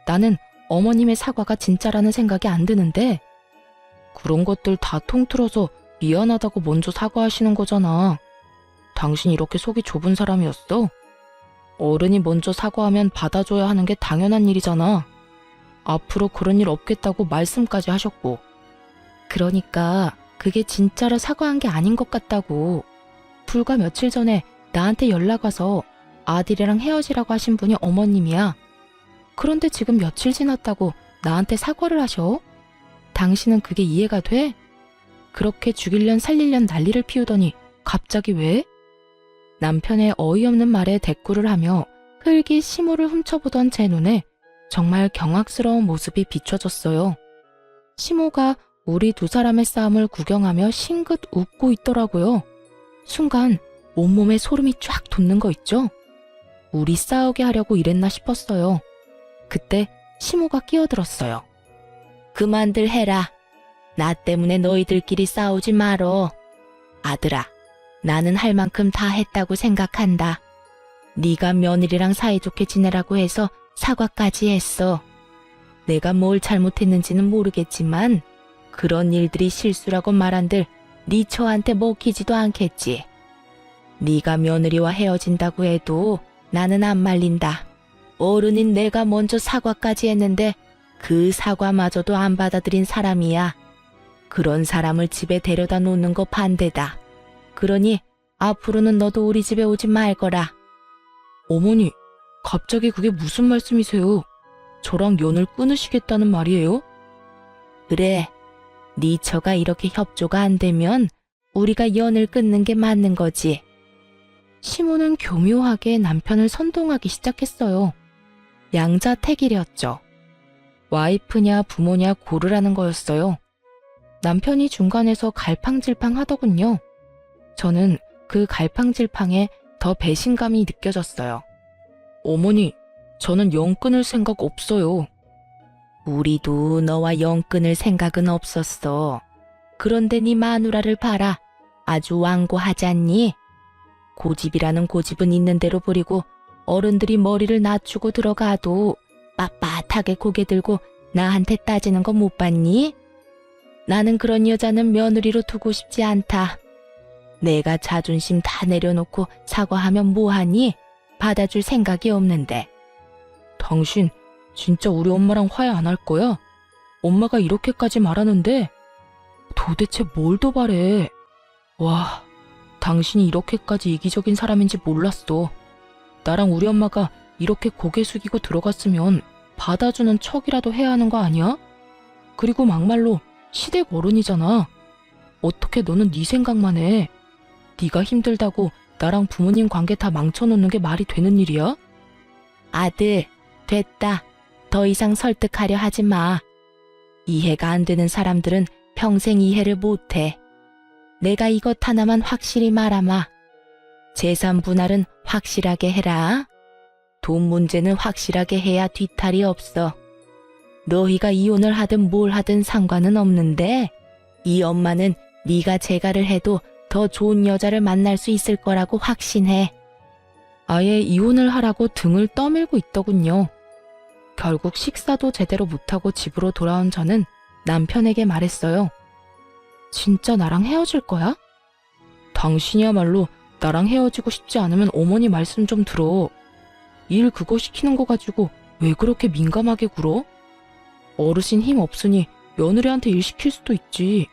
나는 어머님의 사과가 진짜라는 생각이 안 드는데. 그런 것들 다 통틀어서 미안하다고 먼저 사과하시는 거잖아. 당신 이렇게 속이 좁은 사람이었어? 어른이 먼저 사과하면 받아줘야 하는 게 당연한 일이잖아. 앞으로 그런 일 없겠다고 말씀까지 하셨고. 그러니까 그게 진짜로 사과한 게 아닌 것 같다고. 불과 며칠 전에 나한테 연락 와서 아들이랑 헤어지라고 하신 분이 어머님이야. 그런데 지금 며칠 지났다고 나한테 사과를 하셔? 당신은 그게 이해가 돼? 그렇게 죽일련 살릴련 난리를 피우더니 갑자기 왜? 남편의 어이없는 말에 대꾸를 하며 흙이 시모를 훔쳐보던 제 눈에 정말 경악스러운 모습이 비춰졌어요. 시모가 우리 두 사람의 싸움을 구경하며 싱긋 웃고 있더라고요. 순간 온몸에 소름이 쫙 돋는 거 있죠? 우리 싸우게 하려고 이랬나 싶었어요. 그때 시모가 끼어들었어요. 그만들 해라. 나 때문에 너희들끼리 싸우지 말어. 아들아, 나는 할 만큼 다 했다고 생각한다. 네가 며느리랑 사이좋게 지내라고 해서 사과까지 했어. 내가 뭘 잘못했는지는 모르겠지만 그런 일들이 실수라고 말한들 네 처한테 먹히지도 않겠지. 네가 며느리와 헤어진다고 해도 나는 안 말린다. 어른인 내가 먼저 사과까지 했는데 그 사과마저도 안 받아들인 사람이야. 그런 사람을 집에 데려다 놓는 거 반대다. 그러니 앞으로는 너도 우리 집에 오지 말거라. 어머니, 갑자기 그게 무슨 말씀이세요? 저랑 연을 끊으시겠다는 말이에요? 그래, 네 처가 이렇게 협조가 안 되면 우리가 연을 끊는 게 맞는 거지. 시모는 교묘하게 남편을 선동하기 시작했어요. 양자택일이었죠. 와이프냐 부모냐 고르라는 거였어요. 남편이 중간에서 갈팡질팡 하더군요. 저는 그 갈팡질팡에 더 배신감이 느껴졌어요. 어머니, 저는 연 끊을 생각 없어요. 우리도 너와 연 끊을 생각은 없었어. 그런데 네 마누라를 봐라. 아주 완고하잖니? 고집이라는 고집은 있는 대로 부리고 어른들이 머리를 낮추고 들어가도 빳빳하게 고개 들고 나한테 따지는 거 못 봤니? 나는 그런 여자는 며느리로 두고 싶지 않다. 내가 자존심 다 내려놓고 사과하면 뭐하니? 받아줄 생각이 없는데. 당신 진짜 우리 엄마랑 화해 안 할 거야? 엄마가 이렇게까지 말하는데 도대체 뭘 더 바래? 와, 당신이 이렇게까지 이기적인 사람인지 몰랐어. 나랑 우리 엄마가 이렇게 고개 숙이고 들어갔으면 받아주는 척이라도 해야 하는 거 아니야? 그리고 막말로 시댁 어른이잖아. 어떻게 너는 네 생각만 해? 네가 힘들다고 나랑 부모님 관계 다 망쳐놓는 게 말이 되는 일이야? 아들, 됐다. 더 이상 설득하려 하지 마. 이해가 안 되는 사람들은 평생 이해를 못해. 내가 이것 하나만 확실히 말하마. 재산 분할은 확실하게 해라. 돈 문제는 확실하게 해야 뒤탈이 없어. 너희가 이혼을 하든 뭘 하든 상관은 없는데 이 엄마는 네가 재가를 해도 더 좋은 여자를 만날 수 있을 거라고 확신해. 아예 이혼을 하라고 등을 떠밀고 있더군요. 결국 식사도 제대로 못하고 집으로 돌아온 저는 남편에게 말했어요. 진짜 나랑 헤어질 거야? 당신이야말로 나랑 헤어지고 싶지 않으면 어머니 말씀 좀 들어. 일 그거 시키는 거 가지고 왜 그렇게 민감하게 굴어? 어르신 힘 없으니 며느리한테 일 시킬 수도 있지.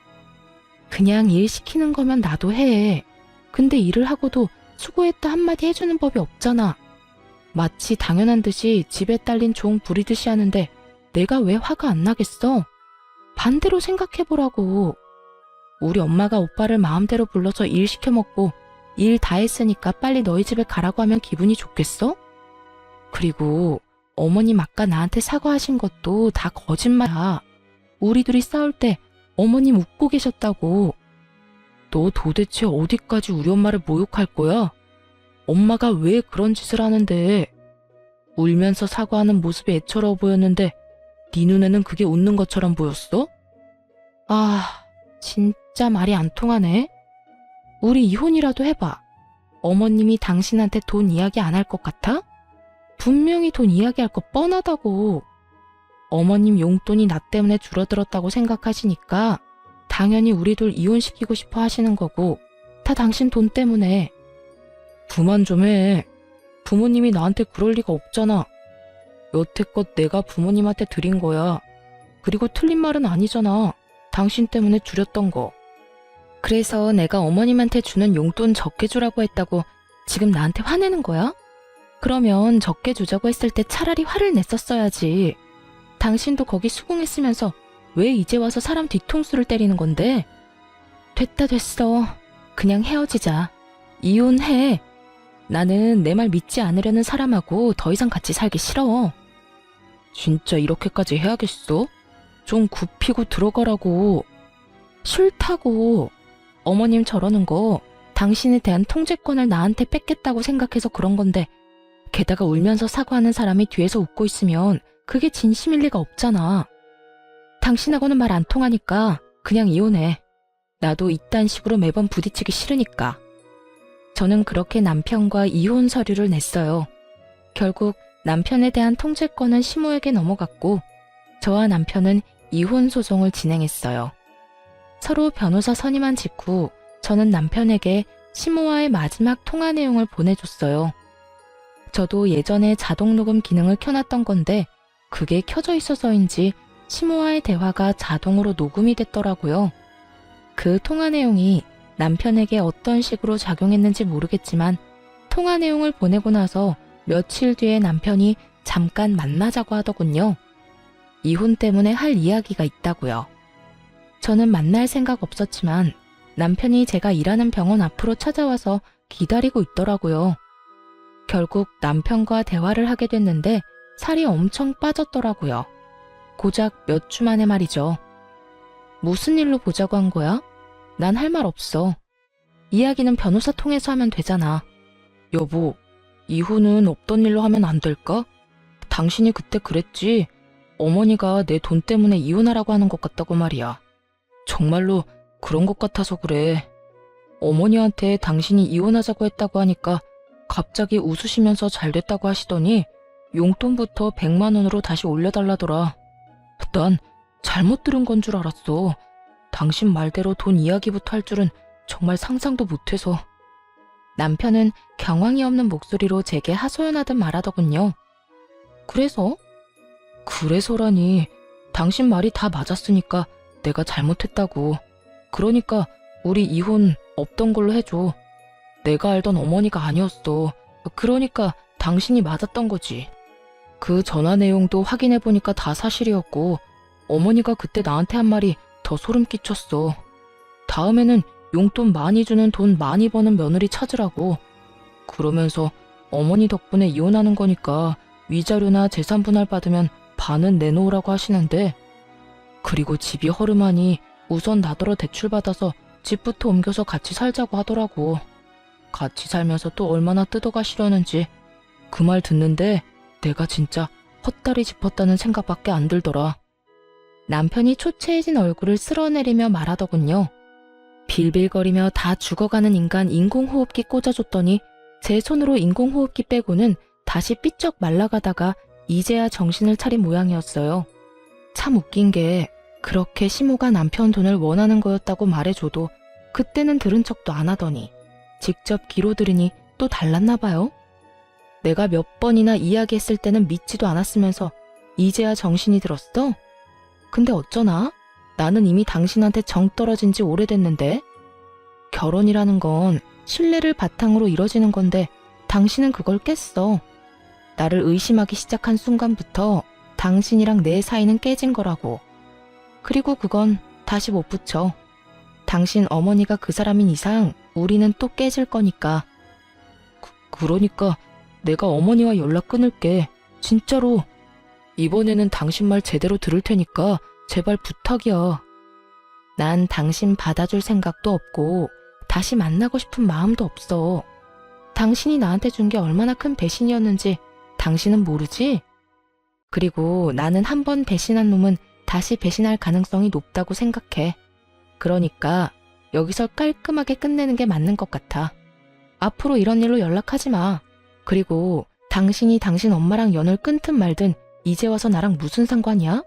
그냥 일 시키는 거면 나도 해. 근데 일을 하고도 수고했다 한마디 해주는 법이 없잖아. 마치 당연한 듯이 집에 딸린 종 부리듯이 하는데 내가 왜 화가 안 나겠어? 반대로 생각해보라고. 우리 엄마가 오빠를 마음대로 불러서 일 시켜먹고 일 다 했으니까 빨리 너희 집에 가라고 하면 기분이 좋겠어? 그리고 어머님 아까 나한테 사과하신 것도 다 거짓말이야. 우리 둘이 싸울 때 어머님 웃고 계셨다고. 너 도대체 어디까지 우리 엄마를 모욕할 거야? 엄마가 왜 그런 짓을 하는데? 울면서 사과하는 모습이 애처로워 보였는데 네 눈에는 그게 웃는 것처럼 보였어? 아, 진짜 말이 안 통하네. 우리 이혼이라도 해봐. 어머님이 당신한테 돈 이야기 안 할 것 같아? 분명히 돈 이야기할 거 뻔하다고. 어머님 용돈이 나 때문에 줄어들었다고 생각하시니까 당연히 우리 둘 이혼시키고 싶어 하시는 거고 다 당신 돈 때문에. 그만 좀 해. 부모님이 나한테 그럴 리가 없잖아. 여태껏 내가 부모님한테 드린 거야. 그리고 틀린 말은 아니잖아. 당신 때문에 줄였던 거. 그래서 내가 어머님한테 주는 용돈 적게 주라고 했다고 지금 나한테 화내는 거야? 그러면 적게 주자고 했을 때 차라리 화를 냈었어야지. 당신도 거기 수긍했으면서 왜 이제 와서 사람 뒤통수를 때리는 건데? 됐다 됐어. 그냥 헤어지자. 이혼해. 나는 내 말 믿지 않으려는 사람하고 더 이상 같이 살기 싫어. 진짜 이렇게까지 해야겠어? 좀 굽히고 들어가라고. 싫다고. 어머님 저러는 거 당신에 대한 통제권을 나한테 뺏겠다고 생각해서 그런 건데, 게다가 울면서 사과하는 사람이 뒤에서 웃고 있으면 그게 진심일 리가 없잖아. 당신하고는 말 안 통하니까 그냥 이혼해. 나도 이딴 식으로 매번 부딪히기 싫으니까. 저는 그렇게 남편과 이혼 서류를 냈어요. 결국 남편에 대한 통제권은 시모에게 넘어갔고, 저와 남편은 이혼 소송을 진행했어요. 서로 변호사 선임한 직후 저는 남편에게 시모와의 마지막 통화 내용을 보내줬어요. 저도 예전에 자동 녹음 기능을 켜놨던 건데 그게 켜져 있어서인지 시모와의 대화가 자동으로 녹음이 됐더라고요. 그 통화 내용이 남편에게 어떤 식으로 작용했는지 모르겠지만 통화 내용을 보내고 나서 며칠 뒤에 남편이 잠깐 만나자고 하더군요. 이혼 때문에 할 이야기가 있다고요. 저는 만날 생각 없었지만 남편이 제가 일하는 병원 앞으로 찾아와서 기다리고 있더라고요. 결국 남편과 대화를 하게 됐는데 살이 엄청 빠졌더라고요. 고작 몇 주 만에 말이죠. 무슨 일로 보자고 한 거야? 난 할 말 없어. 이야기는 변호사 통해서 하면 되잖아. 여보, 이혼은 없던 일로 하면 안 될까? 당신이 그때 그랬지. 어머니가 내 돈 때문에 이혼하라고 하는 것 같다고 말이야. 정말로 그런 것 같아서 그래. 어머니한테 당신이 이혼하자고 했다고 하니까 갑자기 웃으시면서 잘 됐다고 하시더니 용돈부터 100만 원으로 다시 올려달라더라. 난 잘못 들은 건 줄 알았어. 당신 말대로 돈 이야기부터 할 줄은 정말 상상도 못해서. 남편은 경황이 없는 목소리로 제게 하소연하듯 말하더군요. 그래서? 그래서라니. 당신 말이 다 맞았으니까 내가 잘못했다고. 그러니까 우리 이혼 없던 걸로 해줘. 내가 알던 어머니가 아니었어. 그러니까 당신이 맞았던 거지. 그 전화 내용도 확인해보니까 다 사실이었고 어머니가 그때 나한테 한 말이 더 소름 끼쳤어. 다음에는 용돈 많이 주는 돈 많이 버는 며느리 찾으라고. 그러면서 어머니 덕분에 이혼하는 거니까 위자료나 재산 분할 받으면 반은 내놓으라고 하시는데, 그리고 집이 허름하니 우선 나더러 대출받아서 집부터 옮겨서 같이 살자고 하더라고. 같이 살면서 또 얼마나 뜯어가시려는지. 그 말 듣는데 내가 진짜 헛다리 짚었다는 생각밖에 안 들더라. 남편이 초췌해진 얼굴을 쓸어내리며 말하더군요. 빌빌거리며 다 죽어가는 인간 인공호흡기 꽂아줬더니 제 손으로 인공호흡기 빼고는 다시 삐쩍 말라가다가 이제야 정신을 차린 모양이었어요. 참 웃긴 게 그렇게 시모가 남편 돈을 원하는 거였다고 말해줘도 그때는 들은 척도 안 하더니 직접 귀로 들으니 또 달랐나 봐요. 내가 몇 번이나 이야기했을 때는 믿지도 않았으면서 이제야 정신이 들었어? 근데 어쩌나? 나는 이미 당신한테 정 떨어진 지 오래됐는데. 결혼이라는 건 신뢰를 바탕으로 이뤄지는 건데 당신은 그걸 깼어. 나를 의심하기 시작한 순간부터 당신이랑 내 사이는 깨진 거라고. 그리고 그건 다시 못 붙여. 당신 어머니가 그 사람인 이상 우리는 또 깨질 거니까. 그러니까 내가 어머니와 연락 끊을게. 진짜로. 이번에는 당신 말 제대로 들을 테니까 제발 부탁이야. 난 당신 받아줄 생각도 없고 다시 만나고 싶은 마음도 없어. 당신이 나한테 준 게 얼마나 큰 배신이었는지 당신은 모르지? 그리고 나는 한 번 배신한 놈은 다시 배신할 가능성이 높다고 생각해. 그러니까 여기서 깔끔하게 끝내는 게 맞는 것 같아. 앞으로 이런 일로 연락하지 마. 그리고 당신이 당신 엄마랑 연을 끊든 말든 이제 와서 나랑 무슨 상관이야?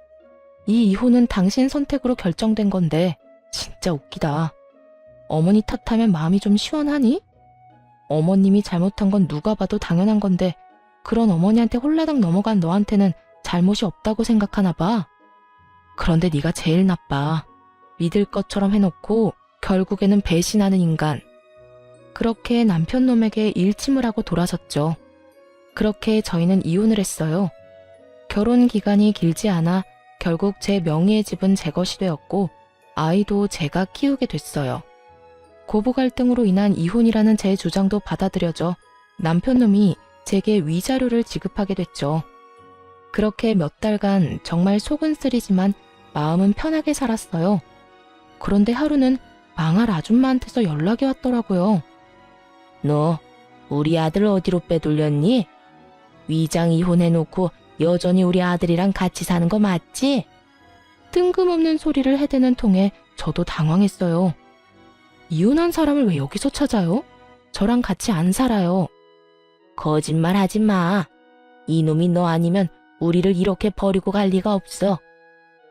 이 이혼은 당신 선택으로 결정된 건데 진짜 웃기다. 어머니 탓하면 마음이 좀 시원하니? 어머님이 잘못한 건 누가 봐도 당연한 건데 그런 어머니한테 홀라당 넘어간 너한테는 잘못이 없다고 생각하나 봐. 그런데 네가 제일 나빠. 믿을 것처럼 해놓고 결국에는 배신하는 인간. 그렇게 남편 놈에게 일침을 하고 돌아섰죠. 그렇게 저희는 이혼을 했어요. 결혼 기간이 길지 않아 결국 제 명의의 집은 제 것이 되었고 아이도 제가 키우게 됐어요. 고부 갈등으로 인한 이혼이라는 제 주장도 받아들여져 남편 놈이 제게 위자료를 지급하게 됐죠. 그렇게 몇 달간 정말 속은 쓰리지만 마음은 편하게 살았어요. 그런데 하루는 망할 아줌마한테서 연락이 왔더라고요. 너 우리 아들 어디로 빼돌렸니? 위장 이혼해놓고 여전히 우리 아들이랑 같이 사는 거 맞지? 뜬금없는 소리를 해대는 통에 저도 당황했어요. 이혼한 사람을 왜 여기서 찾아요? 저랑 같이 안 살아요. 거짓말 하지 마. 이놈이 너 아니면 우리를 이렇게 버리고 갈 리가 없어.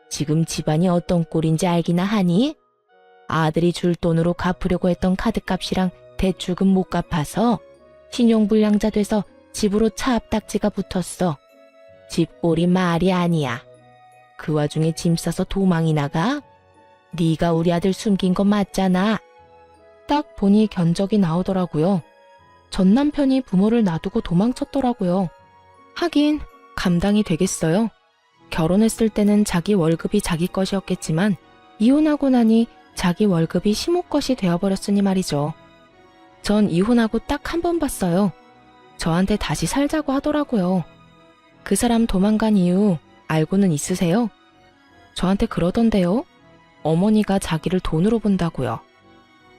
지금 집안이 어떤 꼴인지 알기나 하니? 아들이 줄 돈으로 갚으려고 했던 카드값이랑 대출금 못 갚아서 신용불량자 돼서 집으로 차 앞딱지가 붙었어. 집꼴이 말이 아니야. 그 와중에 짐 싸서 도망이 나가? 네가 우리 아들 숨긴 거 맞잖아. 딱 보니 견적이 나오더라고요. 전 남편이 부모를 놔두고 도망쳤더라고요. 하긴 감당이 되겠어요. 결혼했을 때는 자기 월급이 자기 것이었겠지만 이혼하고 나니 자기 월급이 시모 것이 되어버렸으니 말이죠. 전 이혼하고 딱 한 번 봤어요. 저한테 다시 살자고 하더라고요. 그 사람 도망간 이유 알고는 있으세요? 저한테 그러던데요. 어머니가 자기를 돈으로 본다고요.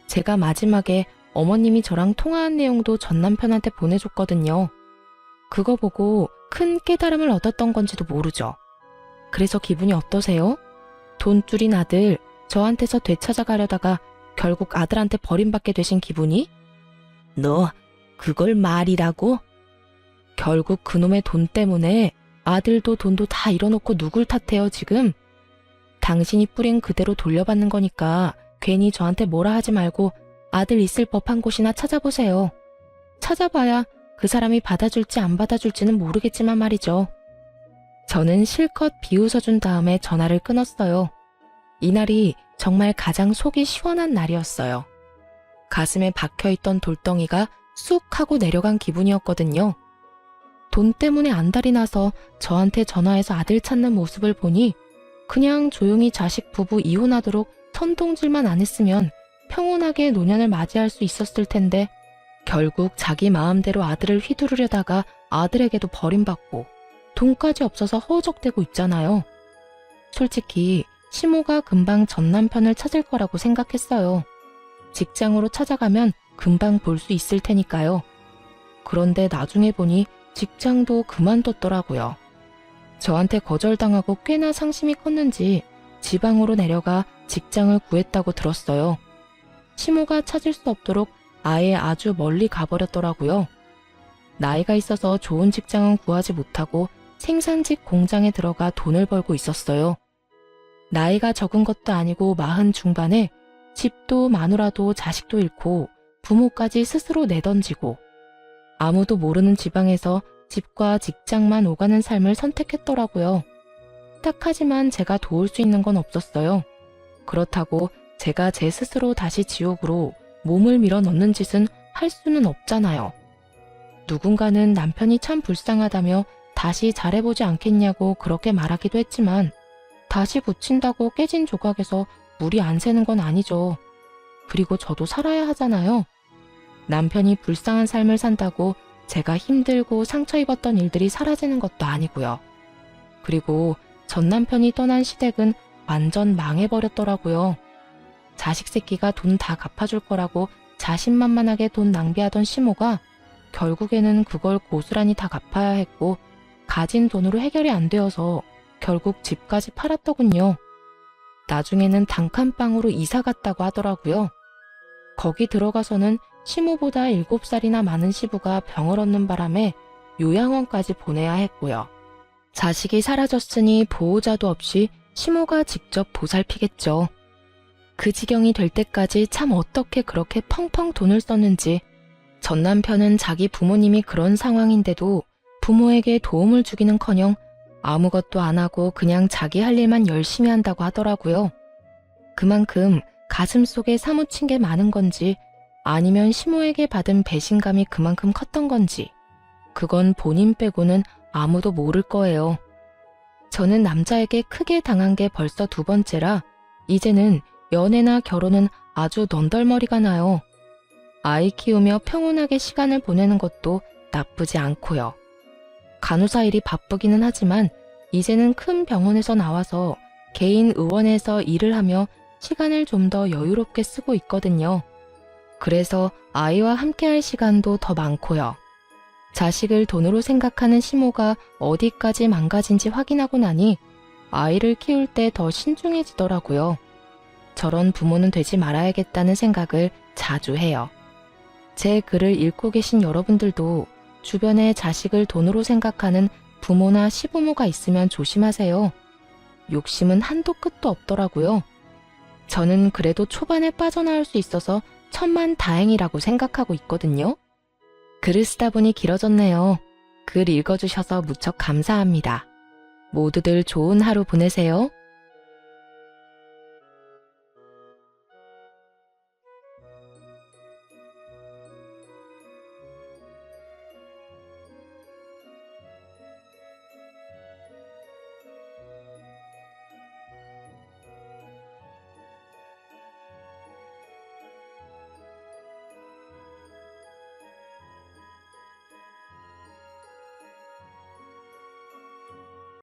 제가 마지막에 어머님이 저랑 통화한 내용도 전 남편한테 보내줬거든요. 그거 보고 큰 깨달음을 얻었던 건지도 모르죠. 그래서 기분이 어떠세요? 돈줄인 아들 저한테서 되찾아가려다가 결국 아들한테 버림받게 되신 기분이? 너 그걸 말이라고? 결국 그놈의 돈 때문에 아들도 돈도 다 잃어놓고 누굴 탓해요 지금? 당신이 뿌린 그대로 돌려받는 거니까 괜히 저한테 뭐라 하지 말고 아들 있을 법한 곳이나 찾아보세요. 찾아봐야 그 사람이 받아줄지 안 받아줄지는 모르겠지만 말이죠. 저는 실컷 비웃어준 다음에 전화를 끊었어요. 이날이 정말 가장 속이 시원한 날이었어요. 가슴에 박혀있던 돌덩이가 쑥 하고 내려간 기분이었거든요. 돈 때문에 안달이 나서 저한테 전화해서 아들 찾는 모습을 보니 그냥 조용히 자식 부부 이혼하도록 선동질만 안 했으면 평온하게 노년을 맞이할 수 있었을 텐데 결국 자기 마음대로 아들을 휘두르려다가 아들에게도 버림받고 돈까지 없어서 허우적대고 있잖아요. 솔직히 시모가 금방 전 남편을 찾을 거라고 생각했어요. 직장으로 찾아가면 금방 볼 수 있을 테니까요. 그런데 나중에 보니 직장도 그만뒀더라고요. 저한테 거절당하고 꽤나 상심이 컸는지 지방으로 내려가 직장을 구했다고 들었어요. 시모가 찾을 수 없도록 아예 아주 멀리 가버렸더라고요. 나이가 있어서 좋은 직장은 구하지 못하고 생산직 공장에 들어가 돈을 벌고 있었어요. 나이가 적은 것도 아니고 40 중반에 집도 마누라도 자식도 잃고 부모까지 스스로 내던지고 아무도 모르는 지방에서 집과 직장만 오가는 삶을 선택했더라고요. 딱하지만 제가 도울 수 있는 건 없었어요. 그렇다고 제가 제 스스로 다시 지옥으로 몸을 밀어 넣는 짓은 할 수는 없잖아요. 누군가는 남편이 참 불쌍하다며 다시 잘해보지 않겠냐고 그렇게 말하기도 했지만 다시 붙인다고 깨진 조각에서 물이 안 새는 건 아니죠. 그리고 저도 살아야 하잖아요. 남편이 불쌍한 삶을 산다고 제가 힘들고 상처 입었던 일들이 사라지는 것도 아니고요. 그리고 전 남편이 떠난 시댁은 완전 망해버렸더라고요. 자식 새끼가 돈 다 갚아줄 거라고 자신만만하게 돈 낭비하던 시모가 결국에는 그걸 고스란히 다 갚아야 했고 가진 돈으로 해결이 안 되어서 결국 집까지 팔았더군요. 나중에는 단칸방으로 이사 갔다고 하더라고요. 거기 들어가서는 시모보다 7살이나 많은 시부가 병을 얻는 바람에 요양원까지 보내야 했고요. 자식이 사라졌으니 보호자도 없이 시모가 직접 보살피겠죠. 그 지경이 될 때까지 참 어떻게 그렇게 펑펑 돈을 썼는지. 전 남편은 자기 부모님이 그런 상황인데도 부모에게 도움을 주기는커녕 아무것도 안 하고 그냥 자기 할 일만 열심히 한다고 하더라고요. 그만큼 가슴 속에 사무친 게 많은 건지 아니면 시모에게 받은 배신감이 그만큼 컸던 건지 그건 본인 빼고는 아무도 모를 거예요. 저는 남자에게 크게 당한 게 벌써 2번째라 이제는 연애나 결혼은 아주 넌덜머리가 나요. 아이 키우며 평온하게 시간을 보내는 것도 나쁘지 않고요. 간호사 일이 바쁘기는 하지만 이제는 큰 병원에서 나와서 개인 의원에서 일을 하며 시간을 좀 더 여유롭게 쓰고 있거든요. 그래서 아이와 함께할 시간도 더 많고요. 자식을 돈으로 생각하는 시모가 어디까지 망가진지 확인하고 나니 아이를 키울 때 더 신중해지더라고요. 저런 부모는 되지 말아야겠다는 생각을 자주 해요. 제 글을 읽고 계신 여러분들도 주변에 자식을 돈으로 생각하는 부모나 시부모가 있으면 조심하세요. 욕심은 한도 끝도 없더라고요. 저는 그래도 초반에 빠져나올 수 있어서 천만다행이라고 생각하고 있거든요. 글을 쓰다 보니 길어졌네요. 글 읽어주셔서 무척 감사합니다. 모두들 좋은 하루 보내세요.